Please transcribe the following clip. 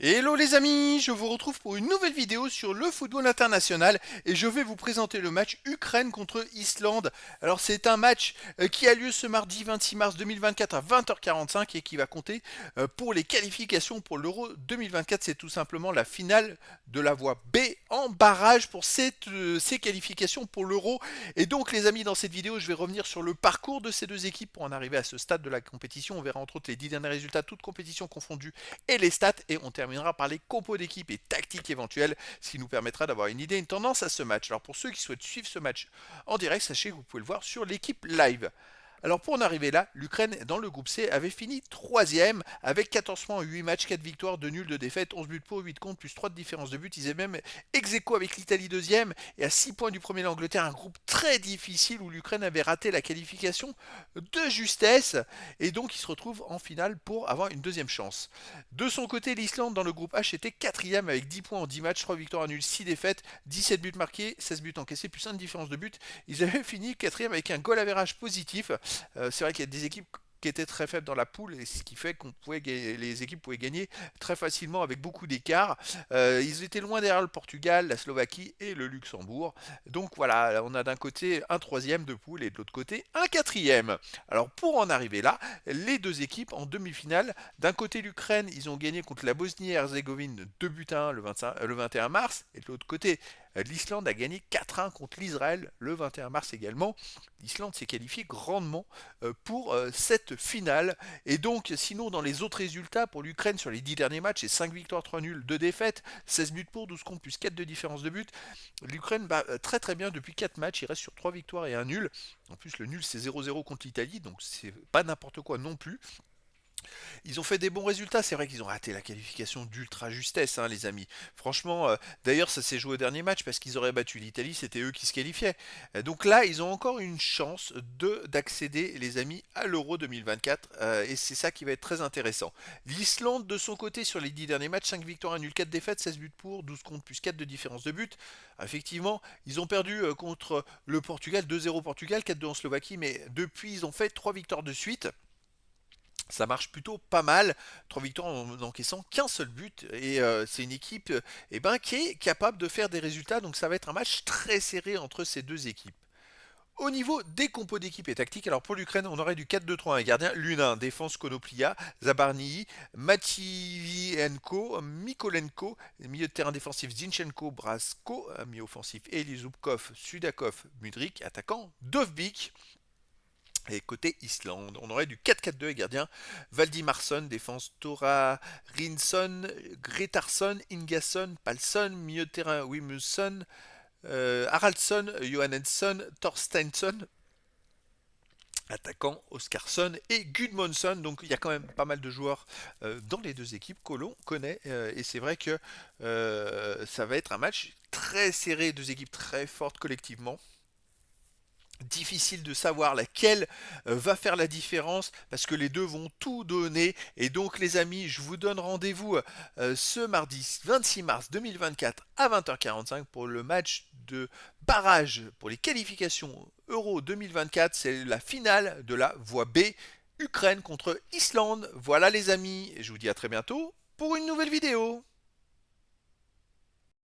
Hello les amis, je vous retrouve pour une nouvelle vidéo sur le football international et je vais vous présenter le match Ukraine contre Islande. Alors c'est un match qui a lieu ce mardi 26 mars 2024 à 20h45 et qui va compter pour les qualifications pour l'Euro 2024. C'est tout simplement la finale de la voie B en barrage pour ces qualifications pour l'Euro. Et donc les amis, dans cette vidéo, je vais revenir sur le parcours de ces deux équipes pour en arriver à ce stade de la compétition. On verra entre autres les 10 derniers résultats, toutes compétitions confondues et les stats, et on terminera par les compos d'équipe et tactiques éventuelles, ce qui nous permettra d'avoir une idée, une tendance à ce match. Alors pour ceux qui souhaitent suivre ce match en direct, sachez que vous pouvez le voir sur l'équipe live. Alors pour en arriver là, l'Ukraine dans le groupe C avait fini troisième avec 14 points en 8 matchs, 4 victoires, 2 nuls, 2 défaites, 11 buts pour, 8 contre, plus 3 de différence de but. Ils étaient même ex-aequo avec l'Italie deuxième et à 6 points du premier l'Angleterre, un groupe très difficile où l'Ukraine avait raté la qualification de justesse et donc ils se retrouvent en finale pour avoir une deuxième chance. De son côté, l'Islande dans le groupe H était quatrième avec 10 points en 10 matchs, 3 victoires, 1 nul, 6 défaites, 17 buts marqués, 16 buts encaissés, plus 1 de différence de but. Ils avaient fini quatrième avec un goal average positif. C'est vrai qu'il y a des équipes qui étaient très faibles dans la poule, et ce qui fait qu'on pouvait les équipes pouvaient gagner très facilement avec beaucoup d'écart. Ils étaient loin derrière le Portugal, la Slovaquie et le Luxembourg. Donc voilà, on a d'un côté un troisième de poule et de l'autre côté un quatrième. Alors pour en arriver là, les deux équipes en demi-finale, d'un côté l'Ukraine, ils ont gagné contre la Bosnie-Herzégovine 2 buts à 1 le 21 mars, et de l'autre côté, l'Islande a gagné 4-1 contre l'Israël le 21 mars également. L'Islande s'est qualifiée grandement pour cette finale. Et donc, sinon, dans les autres résultats pour l'Ukraine sur les 10 derniers matchs, c'est 5 victoires, 3 nuls, 2 défaites, 16 buts pour, 12 contre, plus 4 de différence de but. L'Ukraine bat très très bien depuis 4 matchs, il reste sur 3 victoires et un nul. En plus, le nul c'est 0-0 contre l'Italie, donc c'est pas n'importe quoi non plus. Ils ont fait des bons résultats, c'est vrai qu'ils ont raté la qualification d'ultra justesse, hein, les amis. Franchement, d'ailleurs, ça s'est joué au dernier match parce qu'ils auraient battu l'Italie, c'était eux qui se qualifiaient. Donc là, ils ont encore une chance d'accéder, les amis, à l'Euro 2024, et c'est ça qui va être très intéressant. L'Islande, de son côté, sur les 10 derniers matchs, 5 victoires, 1 nul, 4 défaites, 16 buts pour, 12 contre, plus 4 de différence de but. Effectivement, ils ont perdu contre le Portugal, 2-0 Portugal, 4-2 en Slovaquie, mais depuis, ils ont fait 3 victoires de suite. Ça marche plutôt pas mal, 3 victoires en n'encaissant qu'un seul but, et c'est une équipe qui est capable de faire des résultats, donc ça va être un match très serré entre ces deux équipes. Au niveau des compos d'équipe et tactique, alors pour l'Ukraine, on aurait du 4-2-3, un gardien, Lunin, défense Konoplia, Zabarnyi, Matvienko, Mikolenko, milieu de terrain défensif Zinchenko, Brasko, milieu offensif Eli Zubkov, Sudakov, Mudrik, attaquant Dovbik. Et côté Islande, on aurait du 4-4-2 et gardien Valdimarsson, défense Tora Rinsson, Gretarsson, Ingasson, Palsson, milieu de terrain Wimmusson, Haraldsson, Johannesson, Torstensson, attaquant Oskarsson et Gudmundsson. Donc il y a quand même pas mal de joueurs dans les deux équipes que l'on connaît, et c'est vrai que ça va être un match très serré, deux équipes très fortes collectivement. Difficile de savoir laquelle va faire la différence parce que les deux vont tout donner. Et donc les amis, je vous donne rendez-vous ce mardi 26 mars 2024 à 20h45 pour le match de barrage pour les qualifications Euro 2024. C'est la finale de la voie B, Ukraine contre Islande. Voilà les amis, et je vous dis à très bientôt pour une nouvelle vidéo.